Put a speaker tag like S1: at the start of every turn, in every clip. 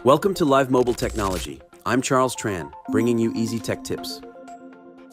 S1: Welcome to Live Mobile Technology. I'm Charles Tran, bringing you easy tech tips.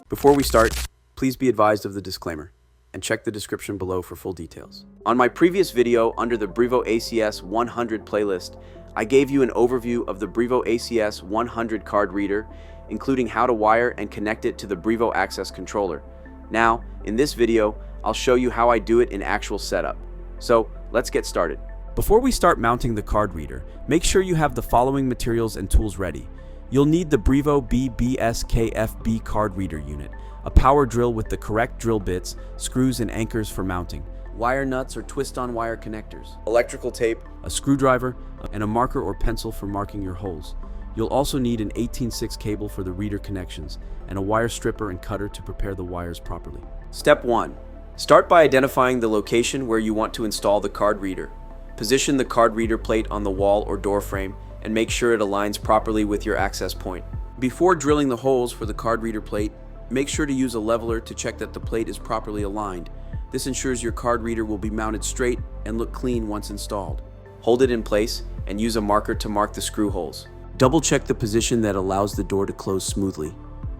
S1: Before we start, please be advised of the disclaimer and check the description below for full details. On my previous video under the Brivo ACS100 playlist, I gave you an overview of the Brivo ACS100 card reader, including how to wire and connect it to the Brivo access controller. Now, in this video, I'll show you how I do it in actual setup. So, let's get started. Before we start mounting the card reader, make sure you have the following materials and tools ready. You'll need the Brivo B-BSKF-B Card Reader unit, a power drill with the correct drill bits, screws and anchors for mounting, wire nuts or twist-on wire connectors, electrical tape, a screwdriver, and a marker or pencil for marking your holes. You'll also need an 18/6 cable for the reader connections, and a wire stripper and cutter to prepare the wires properly. Step 1. Start by identifying the location where you want to install the card reader. Position the card reader plate on the wall or door frame and make sure it aligns properly with your access point. Before drilling the holes for the card reader plate, make sure to use a leveler to check that the plate is properly aligned. This ensures your card reader will be mounted straight and look clean once installed. Hold it in place and use a marker to mark the screw holes. Double check the position that allows the door to close smoothly.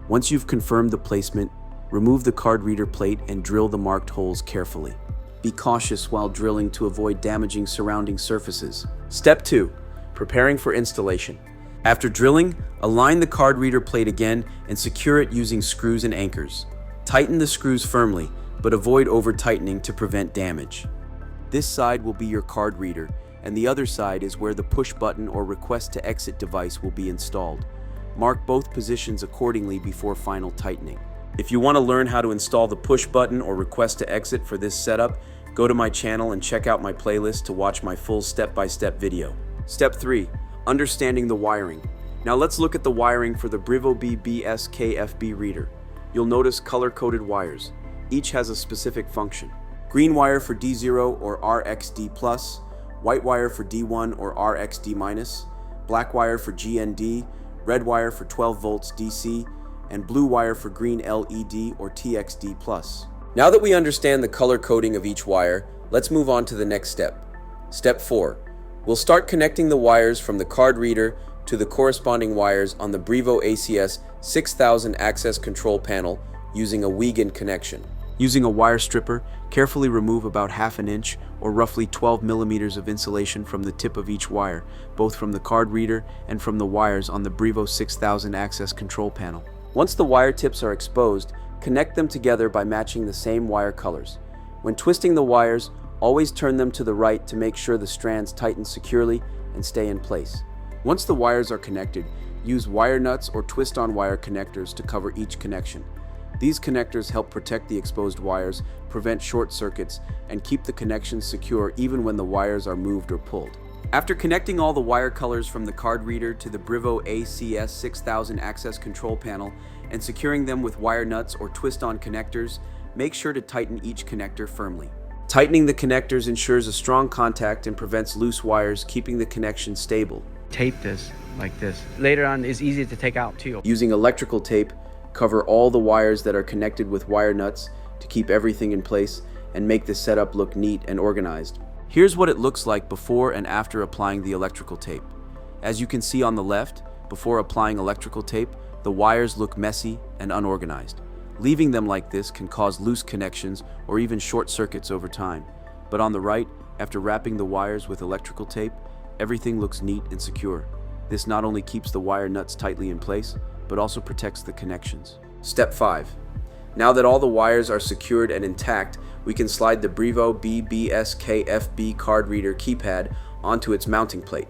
S1: Once you've confirmed the placement, remove the card reader plate and drill the marked holes carefully. Be cautious while drilling to avoid damaging surrounding surfaces. Step 2. Preparing for installation. After drilling, align the card reader plate again and secure it using screws and anchors. Tighten the screws firmly, but avoid over-tightening to prevent damage. This side will be your card reader, and the other side is where the push button or request to exit device will be installed. Mark both positions accordingly before final tightening. If you want to learn how to install the push button or request to exit for this setup, go to my channel and check out my playlist to watch my full step-by-step video. Step 3. Understanding the wiring. Now let's look at the wiring for the Brivo B-BSKF-B reader. You'll notice color-coded wires. Each has a specific function. Green wire for D0 or RxD+, white wire for D1 or RxD-, black wire for GND, red wire for 12 volts DC, and blue wire for green LED or TXD+. Now that we understand the color coding of each wire, let's move on to the next step. Step 4. We'll start connecting the wires from the card reader to the corresponding wires on the Brivo ACS100 access control panel using a Wiegand connection. Using a wire stripper, carefully remove about ½ inch or roughly 12 millimeters of insulation from the tip of each wire, both from the card reader and from the wires on the Brivo 6000 access control panel. Once the wire tips are exposed, connect them together by matching the same wire colors. When twisting the wires, always turn them to the right to make sure the strands tighten securely and stay in place. Once the wires are connected, use wire nuts or twist-on wire connectors to cover each connection. These connectors help protect the exposed wires, prevent short circuits, and keep the connections secure even when the wires are moved or pulled. After connecting all the wire colors from the card reader to the Brivo ACS100 access control panel and securing them with wire nuts or twist-on connectors, make sure to tighten each connector firmly. Tightening the connectors ensures a strong contact and prevents loose wires, keeping the connection stable.
S2: Tape this like this. Later on, it's easy to take out too.
S1: Using electrical tape, cover all the wires that are connected with wire nuts to keep everything in place and make the setup look neat and organized. Here's what it looks like before and after applying the electrical tape. As you can see on the left, before applying electrical tape, the wires look messy and unorganized. Leaving them like this can cause loose connections or even short circuits over time. But on the right, after wrapping the wires with electrical tape, everything looks neat and secure. This not only keeps the wire nuts tightly in place, but also protects the connections. Step 5. Now that all the wires are secured and intact, we can slide the Brivo B-BSKF-B Card Reader keypad onto its mounting plate.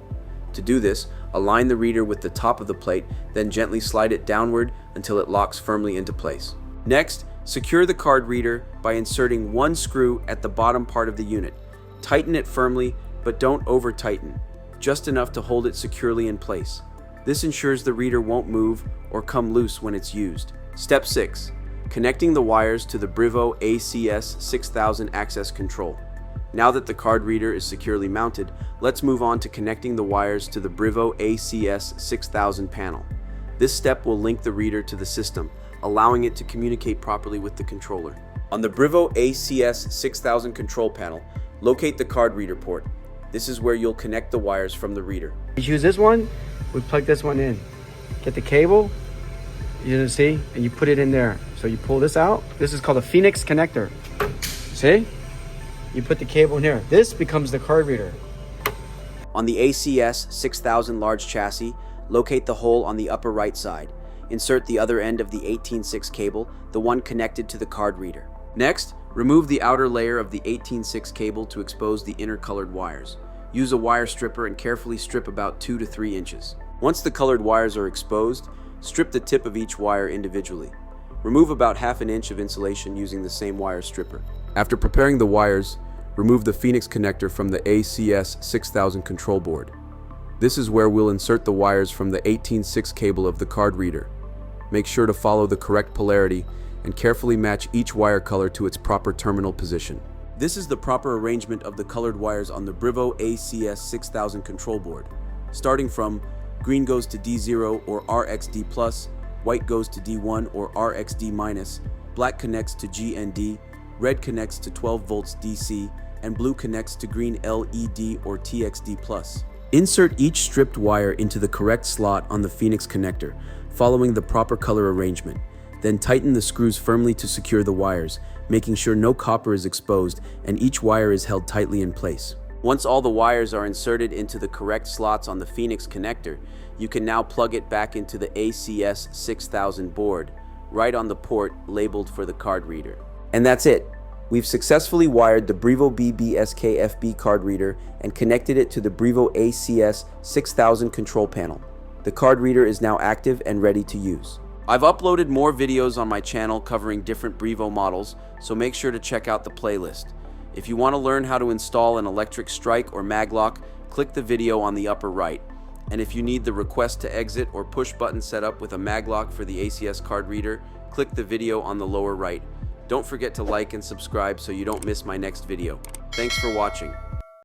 S1: To do this, align the reader with the top of the plate, then gently slide it downward until it locks firmly into place. Next, secure the card reader by inserting one screw at the bottom part of the unit. Tighten it firmly, but don't over-tighten, just enough to hold it securely in place. This ensures the reader won't move or come loose when it's used. Step 6. Connecting the wires to the Brivo ACS100 access control. Now that the card reader is securely mounted, let's move on to connecting the wires to the Brivo ACS100 panel. This step will link the reader to the system, allowing it to communicate properly with the controller. On the Brivo ACS100 control panel, locate the card reader port. This is where you'll connect the wires from the reader.
S2: Choose this one, we plug this one in. Get the cable, you see, and you put it in there. So you pull this out. This is called a Phoenix connector. See? You put the cable in here. This becomes the card reader.
S1: On the ACS100 large chassis, locate the hole on the upper right side. Insert the other end of the 18.6 cable, the one connected to the card reader. Next, remove the outer layer of the 18.6 cable to expose the inner colored wires. Use a wire stripper and carefully strip about 2 to 3 inches. Once the colored wires are exposed, strip the tip of each wire individually. Remove about ½ inch of insulation using the same wire stripper. After preparing the wires, remove the Phoenix connector from the ACS100 control board. This is where we'll insert the wires from the 18.6 cable of the card reader. Make sure to follow the correct polarity and carefully match each wire color to its proper terminal position. This is the proper arrangement of the colored wires on the Brivo ACS100 control board. Starting from green goes to D0 or RXD+, white goes to D1 or RXD-, black connects to G and D, red connects to 12 volts DC, and blue connects to green LED or TXD+. Insert each stripped wire into the correct slot on the Phoenix connector, following the proper color arrangement. Then tighten the screws firmly to secure the wires, making sure no copper is exposed and each wire is held tightly in place. Once all the wires are inserted into the correct slots on the Phoenix connector, you can now plug it back into the ACS100 board, right on the port labeled for the card reader. And that's it. We've successfully wired the Brivo B-BSKF-B Card Reader and connected it to the Brivo ACS100 control panel. The card reader is now active and ready to use. I've uploaded more videos on my channel covering different Brivo models, so make sure to check out the playlist. If you want to learn how to install an electric strike or maglock, click the video on the upper right. And if you need the request to exit or push button setup with a maglock for the ACS card reader, click the video on the lower right. Don't forget to like and subscribe so you don't miss my next video. Thanks for watching.